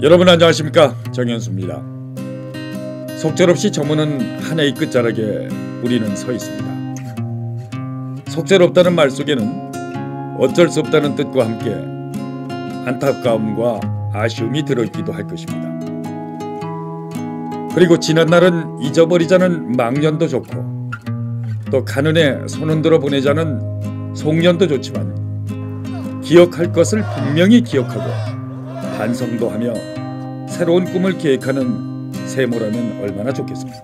여러분 안녕하십니까, 정현수입니다. 속절없이 저무는 한 해의 끝자락에 우리는 서 있습니다. 속절없다는 말 속에는 어쩔 수 없다는 뜻과 함께 안타까움과 아쉬움이 들어있기도 할 것입니다. 그리고 지난 날은 잊어버리자는 망년도 좋고, 또 가는 해 손 흔들어 보내자는 송년도 좋지만, 기억할 것을 분명히 기억하고 반성도 하며 새로운 꿈을 계획하는 세모라면 얼마나 좋겠습니까?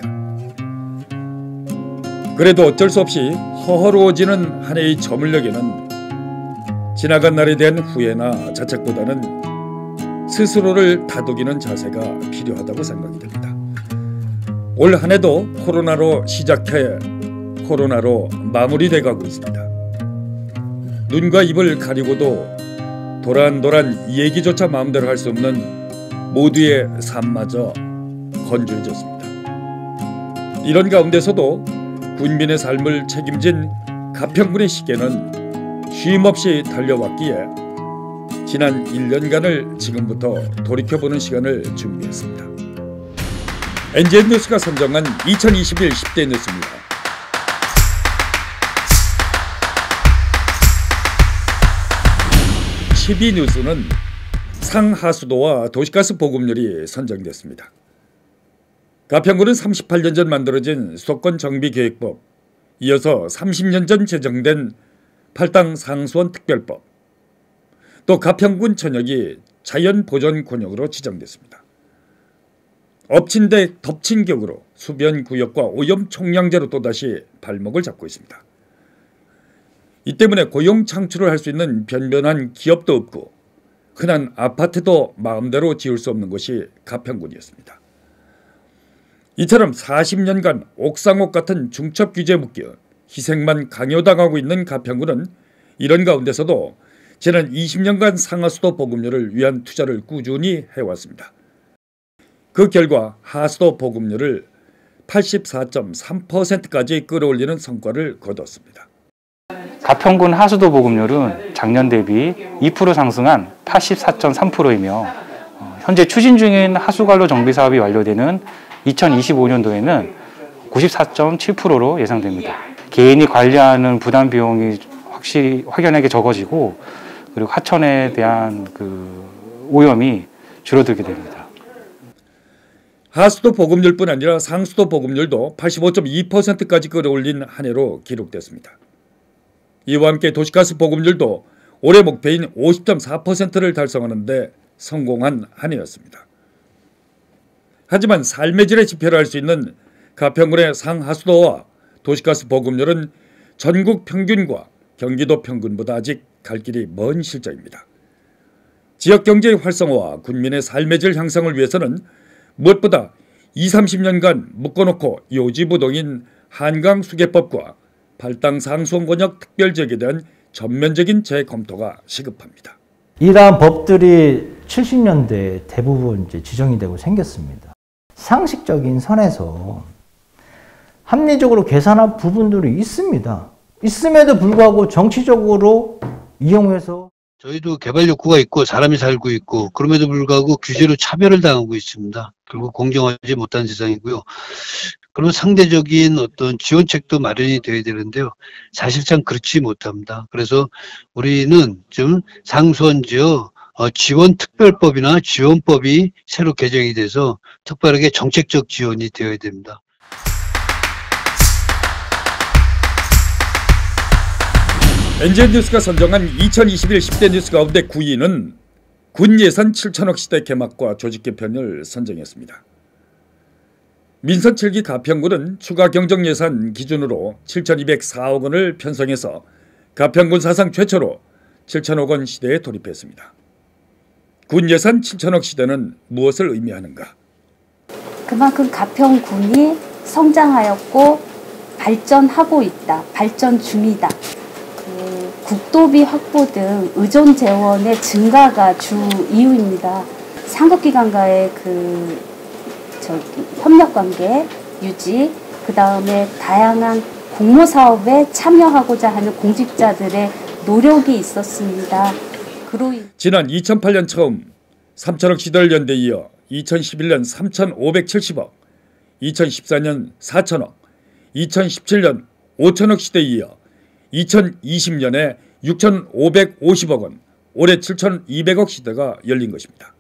그래도 어쩔 수 없이 허허로워지는 한 해의 저물녘에는 지나간 날에 대한 후회나 자책보다는 스스로를 다독이는 자세가 필요하다고 생각이 됩니다. 올 한 해도 코로나로 시작해 코로나로 마무리돼 가고 있습니다. 눈과 입을 가리고도 도란도란 얘기조차 마음대로 할 수 없는 모두의 삶마저 건조해졌습니다. 이런 가운데서도 군민의 삶을 책임진 가평군의 시계는 쉼없이 달려왔기에 지난 1년간을 지금부터 돌이켜보는 시간을 준비했습니다. NGN 뉴스가 선정한 2021 10대 뉴스입니다. 10위 뉴스는 상하수도와 도시가스 보급률이 선정됐습니다. 가평군은 38년 전 만들어진 수도권 정비계획법, 이어서 30년 전 제정된 팔당 상수원 특별법, 또 가평군 전역이 자연보전권역으로 지정됐습니다. 엎친 데 덮친 격으로 수변구역과 오염총량제로 또다시 발목을 잡고 있습니다. 이 때문에 고용 창출을 할 수 있는 변변한 기업도 없고 흔한 아파트도 마음대로 지을 수 없는 것이 가평군이었습니다. 이처럼 40년간 옥상옥 같은 중첩 규제에 묶여 희생만 강요당하고 있는 가평군은 이런 가운데서도 지난 20년간 상하수도 보급률을 위한 투자를 꾸준히 해왔습니다. 그 결과 하수도 보급률을 84.3%까지 끌어올리는 성과를 거뒀습니다. 가평군 하수도 보급률은 작년 대비 2% 상승한 84.3%이며 현재 추진 중인 하수관로 정비 사업이 완료되는 2025년도에는 94.7%로 예상됩니다. 개인이 관리하는 부담 비용이 확연하게 적어지고, 그리고 하천에 대한 오염이 줄어들게 됩니다. 하수도 보급률뿐 아니라 상수도 보급률도 85.2%까지 끌어올린 한 해로 기록됐습니다. 이와 함께 도시가스 보급률도 올해 목표인 50.4%를 달성하는 데 성공한 한 해였습니다. 하지만 삶의 질의 지표를 할 수 있는 가평군의 상하수도와 도시가스 보급률은 전국 평균과 경기도 평균보다 아직 갈 길이 먼 실정입니다. 지역경제의 활성화와 군민의 삶의 질 향상을 위해서는 무엇보다 20-30년간 묶어놓고 요지부동인 한강수계법과 팔당 상수원권역 특별지역에 대한 전면적인 재검토가 시급합니다. 이러한 법들이 70년대에 대부분 지정이 되고 생겼습니다. 상식적인 선에서 합리적으로 계산한 부분들이 있습니다. 있음에도 불구하고 정치적으로 이용해서 저희도 개발 욕구가 있고 사람이 살고 있고, 그럼에도 불구하고 규제로 차별을 당하고 있습니다. 결국 공정하지 못한 세상이고요. 그러면 상대적인 어떤 지원책도 마련이 되어야 되는데요. 사실상 그렇지 못합니다. 그래서 우리는 좀 상수원지역 지원특별법이나 지원법이 새로 개정이 돼서 특별하게 정책적 지원이 되어야 됩니다. NGN 뉴스가 선정한 2021 10대 뉴스 가운데 9위는 군 예산 7천억 시대 개막과 조직 개편을 선정했습니다. 민선 7기 가평군은 추가 경정 예산 기준으로 7,204억 원을 편성해서 가평군 사상 최초로 7천억 원 시대에 돌입했습니다. 군 예산 7천억 시대는 무엇을 의미하는가? 그만큼 가평군이 성장하였고 발전하고 있다, 발전 중이다. 국도비 확보 등 의존 재원의 증가가 주 이유입니다. 상급기관과의 협력관계 유지, 그 다음에 다양한 공모사업에 참여하고자 하는 공직자들의 노력이 있었습니다. 지난 2008년 처음 3천억 시대를 연대 이어 2011년 3,570억, 2014년 4천억, 2017년 5천억 시대에 이어 2020년에 6,550억 원, 올해 7,200억 시대가 열린 것입니다.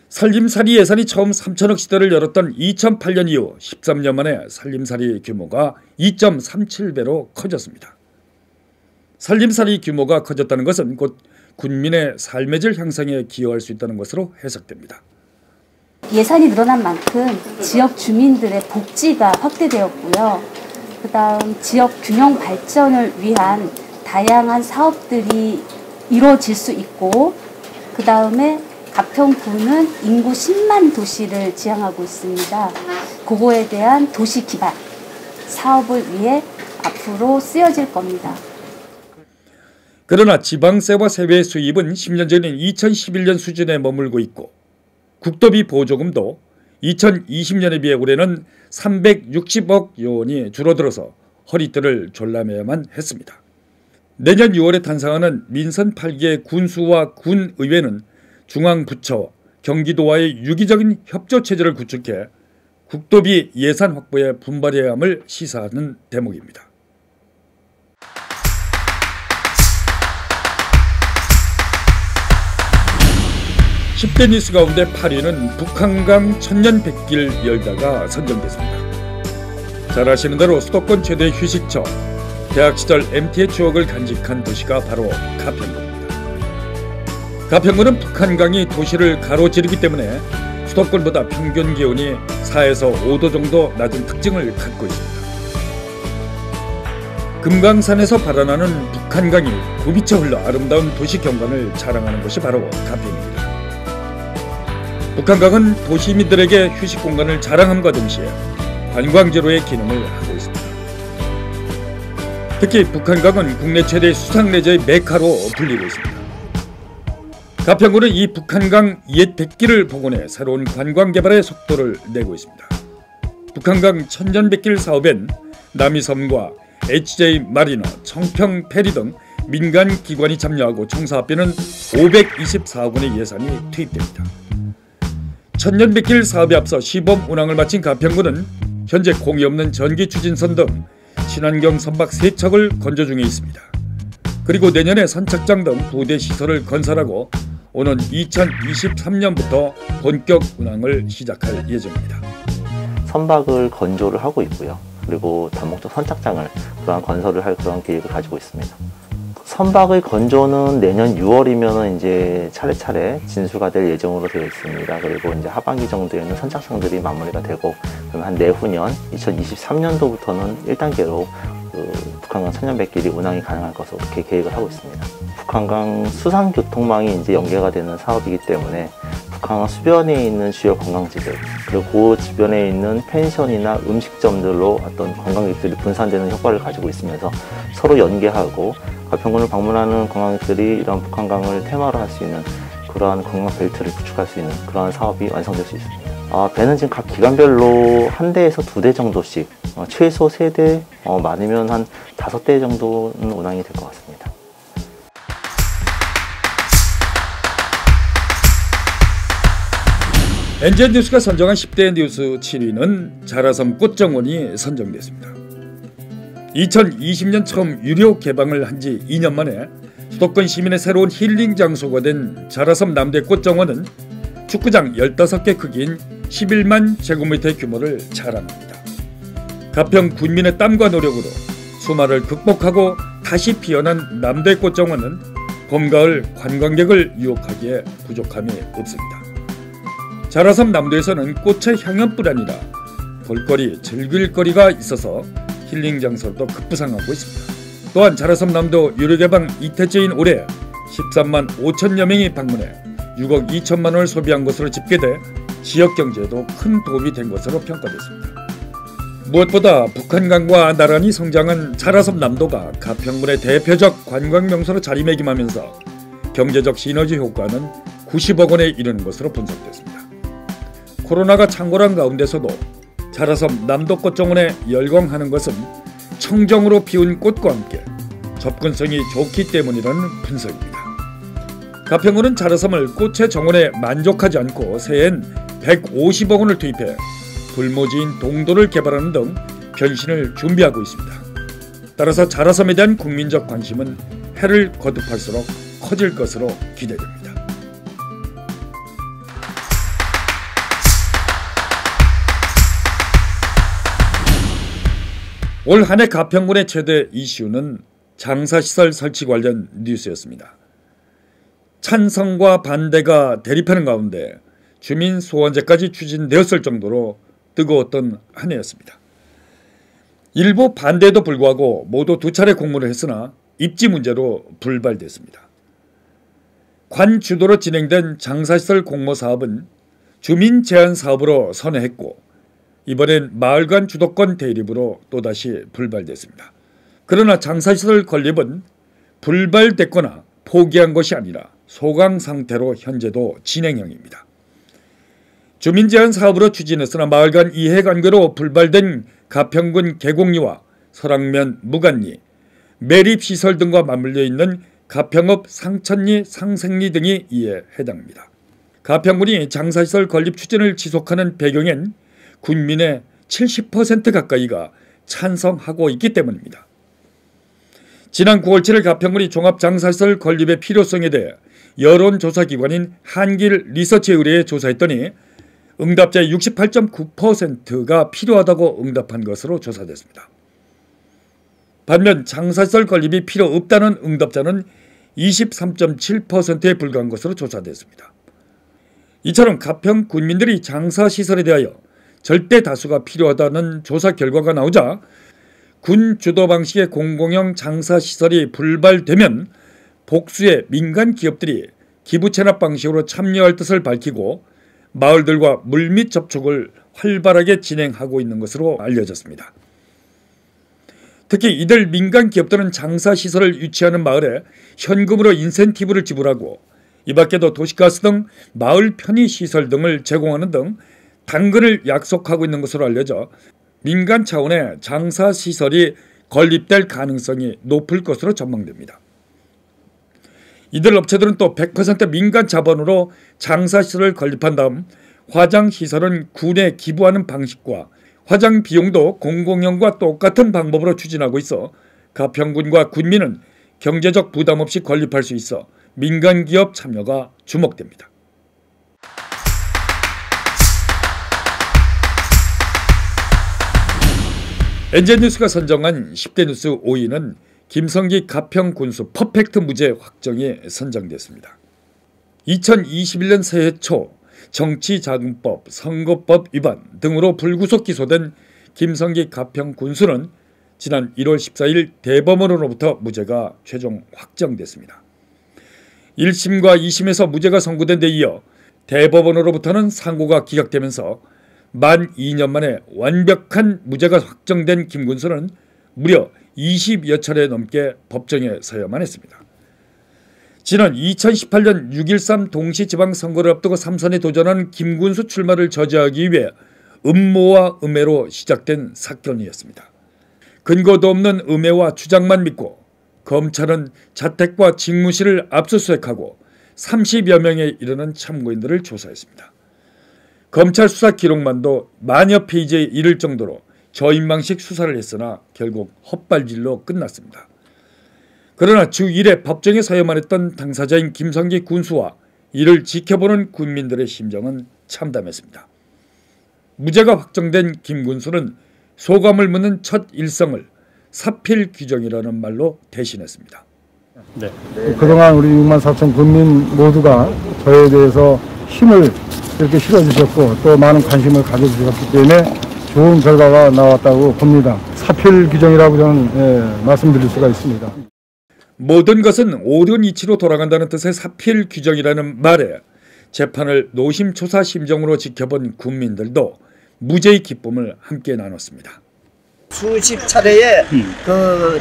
살림살이 예산이 처음 3천억 시대를 열었던 2008년 이후 13년 만에 살림살이 규모가 2.37배로 커졌습니다. 살림살이 규모가 커졌다는 것은 곧 군민의 삶의 질 향상에 기여할 수 있다는 것으로 해석됩니다. 예산이 늘어난 만큼 지역 주민들의 복지가 확대되었고요. 그다음 지역 균형 발전을 위한 다양한 사업들이 이루어질 수 있고, 그 다음에 가평구는 인구 10만 도시를 지향하고 있습니다. 그거에 대한 도시 기반 사업을 위해 앞으로 쓰여질 겁니다. 그러나 지방세와 세외 수입은 10년 전인 2011년 수준에 머물고 있고, 국도비 보조금도 2020년에 비해 올해는 360억 원이 줄어들어서 허리띠를 졸라매야만 했습니다. 내년 6월에 탄생하는 민선 8기의 군수와 군의회는 중앙부처, 경기도와의 유기적인 협조체제를 구축해 국도비 예산 확보에 분발해야 함을 시사하는 대목입니다. 10대 뉴스 가운데 8위는 북한강 천년백길 열다가 선정됐습니다. 잘 아시는 대로 수도권 최대 휴식처, 대학 시절 MT의 추억을 간직한 도시가 바로 가평구입니다. 가평구는 북한강이 도시를 가로지르기 때문에 수도권보다 평균 기온이 4에서 5도 정도 낮은 특징을 갖고 있습니다. 금강산에서 발아나는 북한강이 굽이쳐 흘러 아름다운 도시 경관을 자랑하는 곳이 바로 가평입니다. 북한강은 도시민들에게 휴식 공간을 자랑함과 동시에 관광지로의 기능을 하고 있습니다. 특히 북한강은 국내 최대 수상레저의 메카로 불리고 있습니다. 가평구는 이 북한강 옛 백길을 복원해 새로운 관광 개발의 속도를 내고 있습니다. 북한강 천년백길 사업엔 남이섬과 HJ 마리나, 청평 페리 등 민간 기관이 참여하고 총 사업비는 524억 원의 예산이 투입됩니다. 천년백길 사업에 앞서 시범 운항을 마친 가평구는 현재 공이 없는 전기 추진선 등 친환경 선박 3척을 건조 중에 있습니다. 그리고 내년에 선착장 등 부대 시설을 건설하고 오는 2023년부터 본격 운항을 시작할 예정입니다. 선박을 건조를 하고 있고요. 그리고 다목적 선착장을 그러한 건설을 할 그런 계획을 가지고 있습니다. 선박의 건조는 내년 6월이면 이제 차례차례 진수가 될 예정으로 되어 있습니다. 그리고 이제 하반기 정도에는 선착장들이 마무리가 되고, 그럼 한 내후년 2023년도부터는 1단계로 북한강 천년백길이 운항이 가능할 것으로 그렇게 계획을 하고 있습니다. 북한강 수상교통망이 이제 연계가 되는 사업이기 때문에 북한강 수변에 있는 주요 관광지들, 그리고 그 주변에 있는 펜션이나 음식점들로 어떤 관광객들이 분산되는 효과를 가지고 있으면서 서로 연계하고 가평군을 방문하는 관광객들이 이런 북한강을 테마로 할 수 있는 그러한 관광 벨트를 구축할 수 있는 그러한 사업이 완성될 수 있습니다. 배는 지금 각 기간별로 1대에서 2대 정도씩, 최소 3대, 많으면 한 5대 정도는 운항이 될 것 같습니다. NJ 뉴스가 선정한 10대 뉴스 7위는 자라섬 꽃정원이 선정됐습니다. 2020년 처음 유료 개방을 한 지 2년 만에 수도권 시민의 새로운 힐링 장소가 된 자라섬 남대 꽃정원은 축구장 15개 크기인 11만 제곱미터의 규모를 자랑합니다. 가평 군민의 땀과 노력으로 수마를 극복하고 다시 피어난 남대 꽃정원은 봄, 가을 관광객을 유혹하기에 부족함이 없습니다. 자라섬 남도에서는 꽃의 향연뿐 아니라 볼거리, 즐길 거리가 있어서 힐링 장소도 급부상하고 있습니다. 또한 자라섬 남도 유료 개방 이태째인 올해 13만 5천여 명이 방문해 6억 2천만 원을 소비한 것으로 집계돼 지역 경제에도 큰 도움이 된 것으로 평가됐습니다. 무엇보다 북한강과 나란히 성장한 자라섬 남도가 가평군의 대표적 관광 명소로 자리매김하면서 경제적 시너지 효과는 90억 원에 이르는 것으로 분석됐습니다. 코로나가 창궐한 가운데서도 자라섬 남도꽃정원에 열광하는 것은 청정으로 피운 꽃과 함께 접근성이 좋기 때문이라는 분석입니다. 가평군은 자라섬을 꽃의 정원에 만족하지 않고 새해엔 150억 원을 투입해 불모지인 동도를 개발하는 등 변신을 준비하고 있습니다. 따라서 자라섬에 대한 국민적 관심은 해를 거듭할수록 커질 것으로 기대됩니다. 올 한 해 가평군의 최대 이슈는 장사시설 설치 관련 뉴스였습니다. 찬성과 반대가 대립하는 가운데 주민 소원제까지 추진되었을 정도로 뜨거웠던 한 해였습니다. 일부 반대에도 불구하고 모두 2차례 공모를 했으나 입지 문제로 불발됐습니다. 관 주도로 진행된 장사시설 공모 사업은 주민 제한 사업으로 선회했고 이번엔 마을간 주도권 대립으로 또다시 불발됐습니다. 그러나 장사시설 건립은 불발됐거나 포기한 것이 아니라 소강 상태로 현재도 진행형입니다. 주민 제한 사업으로 추진했으나 마을간 이해관계로 불발된 가평군 계곡리와 설악면 무간리, 매립시설 등과 맞물려 있는 가평읍 상천리, 상생리 등이 이에 해당합니다. 가평군이 장사시설 건립 추진을 지속하는 배경엔 군민의 70% 가까이가 찬성하고 있기 때문입니다. 지난 9월 7일 가평군이 종합장사시설 건립의 필요성에 대해 여론조사기관인 한길 리서치에 의뢰해 조사했더니 응답자의 68.9%가 필요하다고 응답한 것으로 조사됐습니다. 반면 장사시설 건립이 필요 없다는 응답자는 23.7%에 불과한 것으로 조사됐습니다. 이처럼 가평 군민들이 장사시설에 대하여 절대 다수가 필요하다는 조사 결과가 나오자 군 주도 방식의 공공형 장사시설이 불발되면 복수의 민간 기업들이 기부 체납 방식으로 참여할 뜻을 밝히고 마을들과 물밑 접촉을 활발하게 진행하고 있는 것으로 알려졌습니다. 특히 이들 민간 기업들은 장사시설을 유치하는 마을에 현금으로 인센티브를 지불하고 이 밖에도 도시가스 등 마을 편의시설 등을 제공하는 등 당근을 약속하고 있는 것으로 알려져 민간 차원의 장사시설이 건립될 가능성이 높을 것으로 전망됩니다. 이들 업체들은 또 100% 민간 자본으로 장사시설을 건립한 다음 화장시설은 군에 기부하는 방식과 화장 비용도 공공형과 똑같은 방법으로 추진하고 있어 가평군과 군민은 경제적 부담 없이 건립할 수 있어 민간기업 참여가 주목됩니다. 엔젤뉴스가 선정한 10대 뉴스 5위는 김성기 가평 군수 퍼펙트 무죄 확정이 선정됐습니다. 2021년 새해 초 정치자금법, 선거법 위반 등으로 불구속 기소된 김성기 가평 군수는 지난 1월 14일 대법원으로부터 무죄가 최종 확정됐습니다. 1심과 2심에서 무죄가 선고된 데 이어 대법원으로부터는 상고가 기각되면서 만 2년 만에 완벽한 무죄가 확정된 김 군수는 무려 20여 차례 넘게 법정에 서야만 했습니다. 지난 2018년 6.13 동시지방선거를 앞두고 3선에 도전한 김 군수 출마를 저지하기 위해 음모와 음해로 시작된 사건이었습니다. 근거도 없는 음해와 주장만 믿고 검찰은 자택과 직무실을 압수수색하고 30여 명에 이르는 참고인들을 조사했습니다. 검찰 수사 기록만도 만여 페이지에 이를 정도로 저인망식 수사를 했으나 결국 헛발질로 끝났습니다. 그러나 주 1회 법정에 서야만 했던 당사자인 김성기 군수와 이를 지켜보는 군민들의 심정은 참담했습니다. 무죄가 확정된 김 군수는 소감을 묻는 첫 일성을 사필 규정이라는 말로 대신했습니다. 네. 그동안 우리 6만 4천 군민 모두가 저에 대해서 힘을 이렇게 실어주셨고 또 많은 관심을 가져주셨기 때문에 좋은 결과가 나왔다고 봅니다. 사필 규정이라고 저는 말씀드릴 수가 있습니다. 모든 것은 옳은 이치로 돌아간다는 뜻의 사필 규정이라는 말에 재판을 노심초사 심정으로 지켜본 국민들도 무죄의 기쁨을 함께 나눴습니다. 수십 차례의 그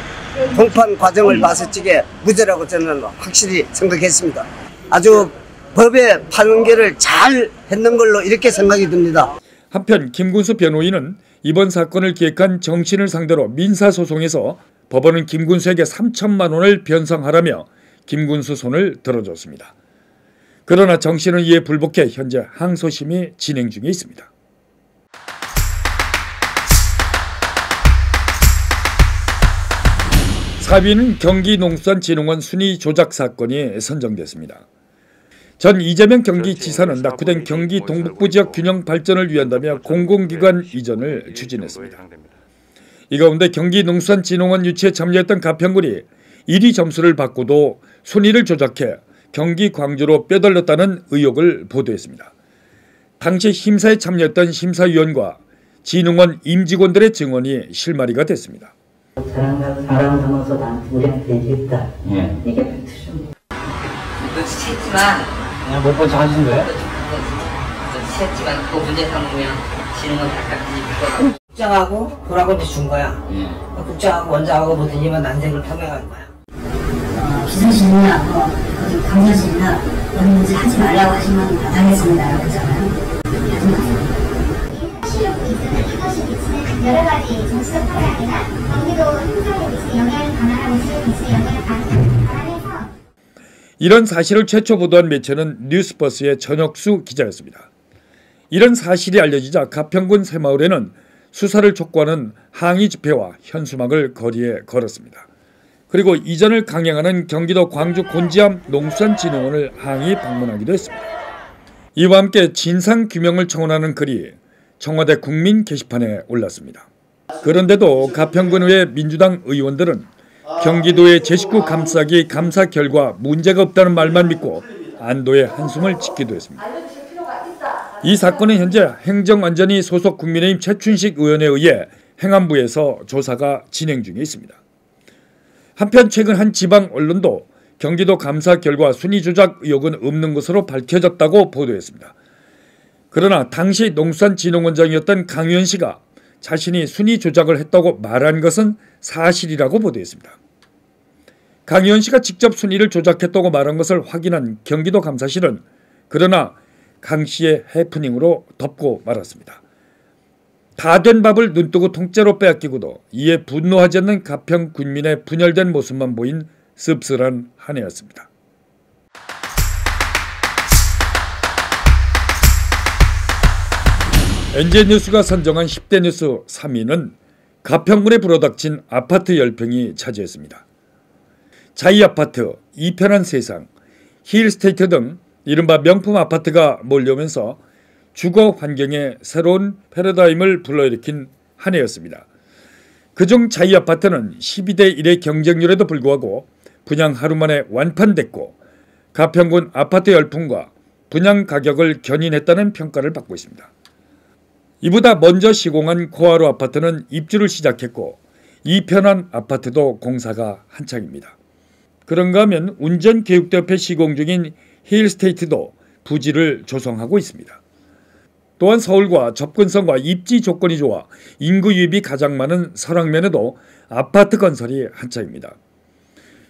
공판 과정을 봤을 적에 무죄라고 저는 확실히 생각했습니다. 아주 법의 판결을 잘 했는 걸로 이렇게 생각이 듭니다. 한편 김군수 변호인은 이번 사건을 기획한 정신을 상대로 민사소송에서 법원은 김군수에게 3천만 원을 변상하라며 김군수 손을 들어줬습니다. 그러나 정 씨는 이에 불복해 현재 항소심이 진행 중에 있습니다. (4위는) 경기농수산진흥원 순위 조작 사건이 선정됐습니다. 전 이재명 경기지사는 낙후된 경기 동북부 지역 균형 발전을 위한다며 공공기관 이전을 추진했습니다. 이 가운데 경기농수산진흥원 유치에 참여했던 가평군이 1위 점수를 받고도 순위를 조작해 경기 광주로 빼돌렸다는 의혹을 보도했습니다. 당시 심사에 참여했던 심사위원과 진흥원 임직원들의 증언이 실마리가 됐습니다. 사람 담아서 난 우리한테 얘기했다. 이게 팩트죠. 눈치챘지만 몇 번 하신 거예요? 눈치챘지만 그 문제 삼으면 지는 건 다 국장하고 보라고 이제 준 거야. 국장하고 원장하고 뭐 들리면 난색을 표명한 거야. 비서실이나 강서실이나 이런 문제 하지 말라고 하시면 나가겠습니다라고 했잖아요. 하지 마세요. 여러 가지 정치적 타격이나 경기도 행정에 미치는 영향을 감안하고 지역에 영향을 감안해서 이런 사실을 최초 보도한 매체는 뉴스버스의 전혁수 기자였습니다. 이런 사실이 알려지자 가평군 새마을에는 수사를 촉구하는 항의 집회와 현수막을 거리에 걸었습니다. 그리고 이전을 강행하는 경기도 광주 곤지암 농수산진흥원을 항의 방문하기도 했습니다. 이와 함께 진상규명을 청원하는 글이 청와대 국민 게시판에 올랐습니다. 그런데도 가평군의 민주당 의원들은 경기도의 제19 감싸기 감사 결과 문제가 없다는 말만 믿고 안도의 한숨을 짓기도 했습니다. 이 사건은 현재 행정안전위 소속 국민의힘 최춘식 의원에 의해 행안부에서 조사가 진행 중에 있습니다. 한편 최근 한 지방 언론도 경기도 감사 결과 순위 조작 의혹은 없는 것으로 밝혀졌다고 보도했습니다. 그러나 당시 농수산진흥원장이었던 강의원 씨가 자신이 순위 조작을 했다고 말한 것은 사실이라고 보도했습니다. 강의원 씨가 직접 순위를 조작했다고 말한 것을 확인한 경기도 감사실은 그러나 강 씨의 해프닝으로 덮고 말았습니다. 다 된 밥을 눈뜨고 통째로 빼앗기고도 이에 분노하지 않는 가평 군민의 분열된 모습만 보인 씁쓸한 한 해였습니다. NJ뉴스가 선정한 10대 뉴스 3위는 가평군에 불어닥친 아파트 열병이 차지했습니다. 자이아파트, 이편한 세상, 힐스테이트 등 이른바 명품 아파트가 몰려오면서 주거 환경에 새로운 패러다임을 불러일으킨 한 해였습니다. 그중 자이아파트는 12대 1의 경쟁률에도 불구하고 분양 하루 만에 완판됐고 가평군 아파트 열풍과 분양 가격을 견인했다는 평가를 받고 있습니다. 이보다 먼저 시공한 코하루 아파트는 입주를 시작했고 이편한 아파트도 공사가 한창입니다. 그런가 하면 운전교육대 옆에 시공 중인 힐스테이트도 부지를 조성하고 있습니다. 또한 서울과 접근성과 입지 조건이 좋아 인구 유입이 가장 많은 설악면에도 아파트 건설이 한창입니다.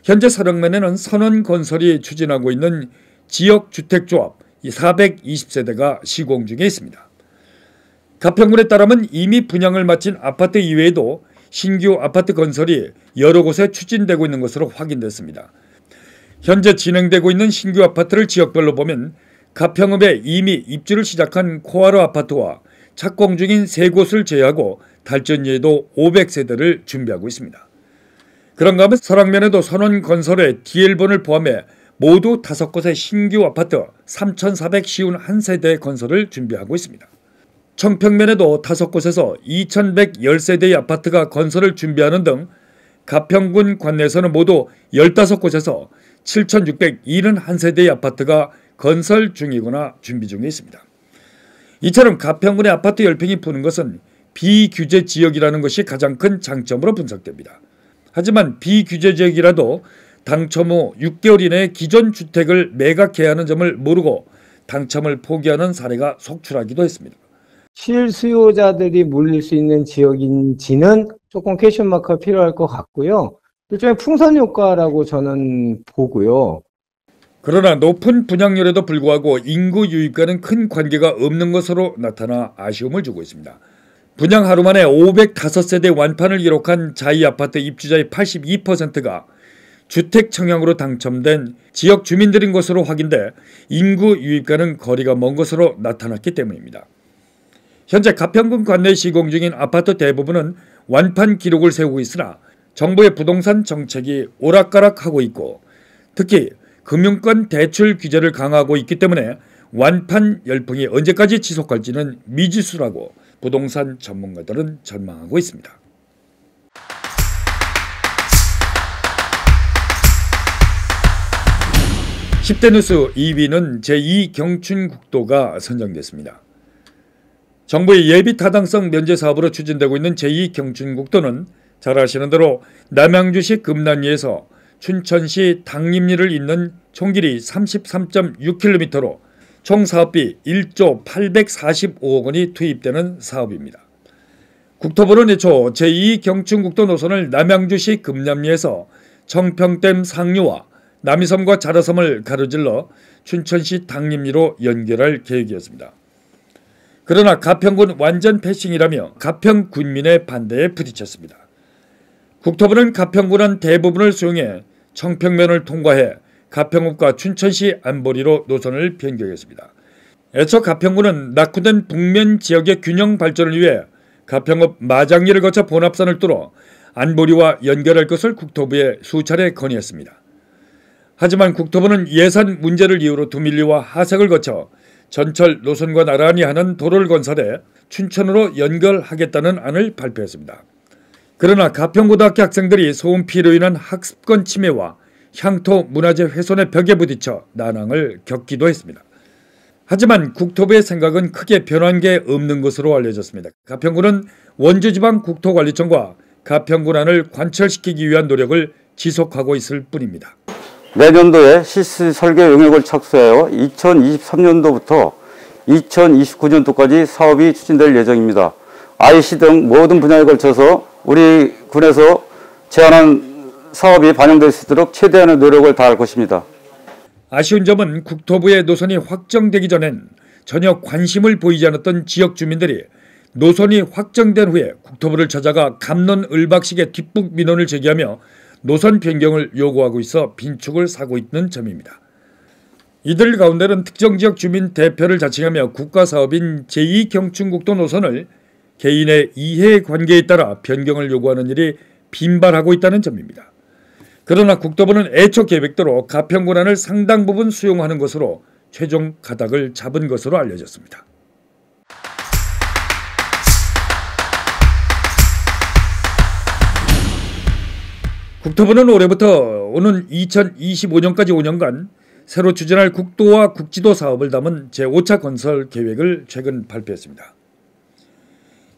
현재 설악면에는 선원건설이 추진하고 있는 지역주택조합 420세대가 시공 중에 있습니다. 가평군에 따르면 이미 분양을 마친 아파트 이외에도 신규 아파트 건설이 여러 곳에 추진되고 있는 것으로 확인됐습니다. 현재 진행되고 있는 신규 아파트를 지역별로 보면 가평읍에 이미 입주를 시작한 코하루 아파트와 착공 중인 3곳을 제외하고 달전리에도 500세대를 준비하고 있습니다. 그런가 하면 설악면에도 선원건설의 DL본을 포함해 모두 5곳의 신규 아파트 3,451세대 건설을 준비하고 있습니다. 청평면에도 5곳에서 2,110세대의 아파트가 건설을 준비하는 등 가평군 관내에서는 모두 15곳에서 7,671세대의 아파트가 건설 중이거나 준비 중에 있습니다. 이처럼 가평군의 아파트 열풍이 부는 것은 비규제 지역이라는 것이 가장 큰 장점으로 분석됩니다. 하지만 비규제 지역이라도 당첨 후 6개월 이내에 기존 주택을 매각해야 하는 점을 모르고 당첨을 포기하는 사례가 속출하기도 했습니다. 실수요자들이 몰릴 수 있는 지역인지는 조금 퀘션 마크가 필요할 것 같고요. 일종의 풍선 효과라고 저는 보고요. 그러나 높은 분양률에도 불구하고 인구 유입과는 큰 관계가 없는 것으로 나타나 아쉬움을 주고 있습니다. 분양 하루 만에 505세대 완판을 기록한 자이아파트 입주자의 82%가 주택 청약으로 당첨된 지역 주민들인 것으로 확인돼 인구 유입과는 거리가 먼 것으로 나타났기 때문입니다. 현재 가평군 관내에 시공 중인 아파트 대부분은 완판 기록을 세우고 있으나 정부의 부동산 정책이 오락가락하고 있고 특히 금융권 대출 규제를 강화하고 있기 때문에 완판 열풍이 언제까지 지속할지는 미지수라고 부동산 전문가들은 전망하고 있습니다. 10대 뉴스 2위는 제2경춘국도가 선정됐습니다. 정부의 예비 타당성 면제 사업으로 추진되고 있는 제2경춘국도는 잘 아시는 대로 남양주시 금난리에서 춘천시 당림리를 잇는 총길이 33.6km로 총 사업비 1조 845억 원이 투입되는 사업입니다. 국토부는 애초 제2경춘국도 노선을 남양주시 금남리에서 청평댐 상류와 남이섬과 자라섬을 가로질러 춘천시 당림리로 연결할 계획이었습니다. 그러나 가평군 완전 패싱이라며 가평 군민의 반대에 부딪혔습니다. 국토부는 가평군 안 대부분을 수용해 청평면을 통과해 가평읍과 춘천시 안보리로 노선을 변경했습니다. 애초 가평군은 낙후된 북면 지역의 균형 발전을 위해 가평읍 마장리를 거쳐 본합선을 뚫어 안보리와 연결할 것을 국토부에 수차례 건의했습니다. 하지만 국토부는 예산 문제를 이유로 두밀리와 하색을 거쳐 전철 노선과 나란히 하는 도로를 건설해 춘천으로 연결하겠다는 안을 발표했습니다. 그러나 가평고등학교 학생들이 소음 피해로 인한 학습권 침해와 향토 문화재 훼손의 벽에 부딪혀 난항을 겪기도 했습니다. 하지만 국토부의 생각은 크게 변한 게 없는 것으로 알려졌습니다. 가평군은 원주지방국토관리청과 가평군안을 관철시키기 위한 노력을 지속하고 있을 뿐입니다. 내년도에 실시 설계 용역을 착수하여 2023년도부터 2029년도까지 사업이 추진될 예정입니다. IC 등 모든 분야에 걸쳐서 우리 군에서 제안한 사업이 반영될 수 있도록 최대한의 노력을 다할 것입니다. 아쉬운 점은 국토부의 노선이 확정되기 전엔 전혀 관심을 보이지 않았던 지역 주민들이 노선이 확정된 후에 국토부를 찾아가 갑론을박식의 뒷북 민원을 제기하며 노선 변경을 요구하고 있어 빈축을 사고 있는 점입니다. 이들 가운데는 특정 지역 주민 대표를 자칭하며 국가사업인 제2경춘국도 노선을 개인의 이해관계에 따라 변경을 요구하는 일이 빈발하고 있다는 점입니다. 그러나 국토부는 애초 계획대로 가평군안을 상당 부분 수용하는 것으로 최종 가닥을 잡은 것으로 알려졌습니다. 국토부는 올해부터 오는 2025년까지 5년간 새로 추진할 국도와 국지도 사업을 담은 제5차 건설 계획을 최근 발표했습니다.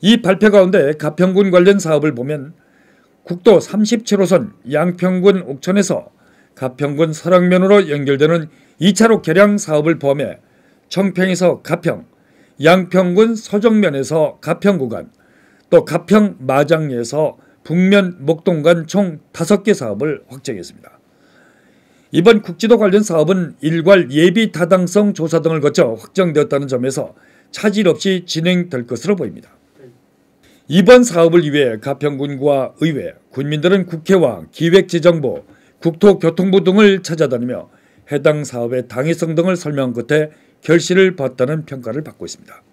이 발표 가운데 가평군 관련 사업을 보면 국도 37호선 양평군 옥천에서 가평군 설악면으로 연결되는 2차로 개량 사업을 포함해 청평에서 가평, 양평군 서정면에서 가평 구간, 또 가평 마장리에서 북면 목동간 총 5개 사업을 확정했습니다. 이번 국지도 관련 사업은 일괄 예비 타당성 조사 등을 거쳐 확정되었다는 점에서 차질 없이 진행될 것으로 보입니다. 이번 사업을 위해 가평군과 의회, 군민들은 국회와 기획재정부, 국토교통부 등을 찾아다니며 해당 사업의 당위성 등을 설명한 끝에 결실을 봤다는 평가를 받고 있습니다.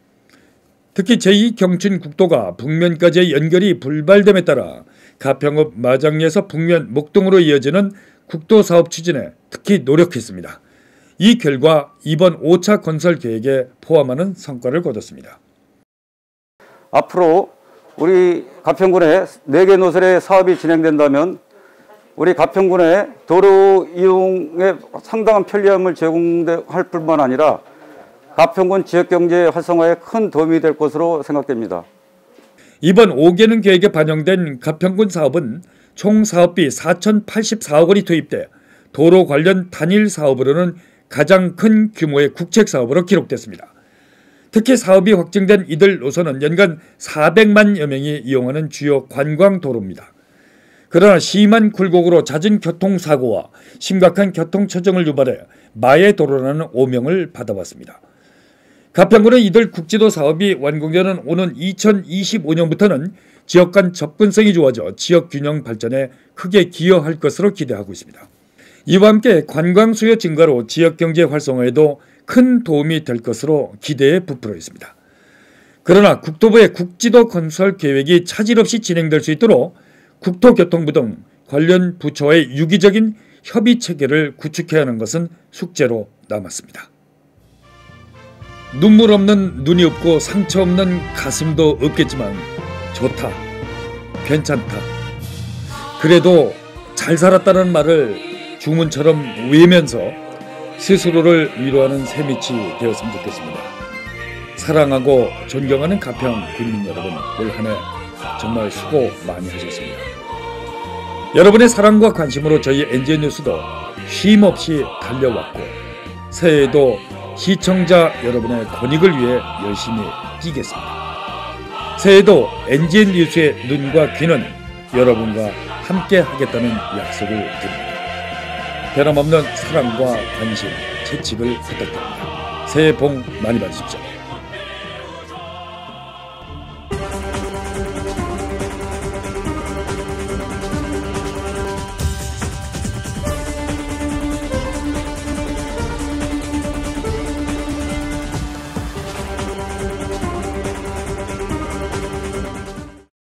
특히 제2경춘국도가 북면까지의 연결이 불발됨에 따라 가평읍 마장리에서 북면 목동으로 이어지는 국도사업 추진에 특히 노력했습니다. 이 결과 이번 5차 건설 계획에 포함하는 성과를 거뒀습니다. 앞으로 우리 가평군에 4개 노선의 사업이 진행된다면 우리 가평군의 도로 이용에 상당한 편리함을 제공할 뿐만 아니라 가평군 지역경제 활성화에 큰 도움이 될 것으로 생각됩니다. 이번 5개년 계획에 반영된 가평군 사업은 총 사업비 4,084억 원이 투입돼 도로 관련 단일 사업으로는 가장 큰 규모의 국책사업으로 기록됐습니다. 특히 사업이 확정된 이들 노선은 연간 400만여 명이 이용하는 주요 관광도로입니다. 그러나 심한 굴곡으로 잦은 교통사고와 심각한 교통처정을 유발해 마의 도로라는 오명을 받아왔습니다. 가평군은 이들 국지도 사업이 완공되는 오는 2025년부터는 지역 간 접근성이 좋아져 지역 균형 발전에 크게 기여할 것으로 기대하고 있습니다. 이와 함께 관광 수요 증가로 지역 경제 활성화에도 큰 도움이 될 것으로 기대에 부풀어 있습니다. 그러나 국토부의 국지도 건설 계획이 차질 없이 진행될 수 있도록 국토교통부 등 관련 부처와의 유기적인 협의 체계를 구축해야 하는 것은 숙제로 남았습니다. 눈물 없는 눈이 없고 상처 없는 가슴도 없겠지만 좋다, 괜찮다, 그래도 잘 살았다는 말을 주문처럼 외면서 스스로를 위로하는 새밑이 되었으면 좋겠습니다. 사랑하고 존경하는 가평 국민 여러분, 올 한 해 정말 수고 많이 하셨습니다. 여러분의 사랑과 관심으로 저희 NGN 뉴스도 쉼없이 달려왔고 새해에도 시청자 여러분의 권익을 위해 열심히 뛰겠습니다. 새해에도 NGN 뉴스의 눈과 귀는 여러분과 함께 하겠다는 약속을 드립니다. 변함없는 사랑과 관심, 채찍을 부탁드립니다. 새해 복 많이 받으십시오.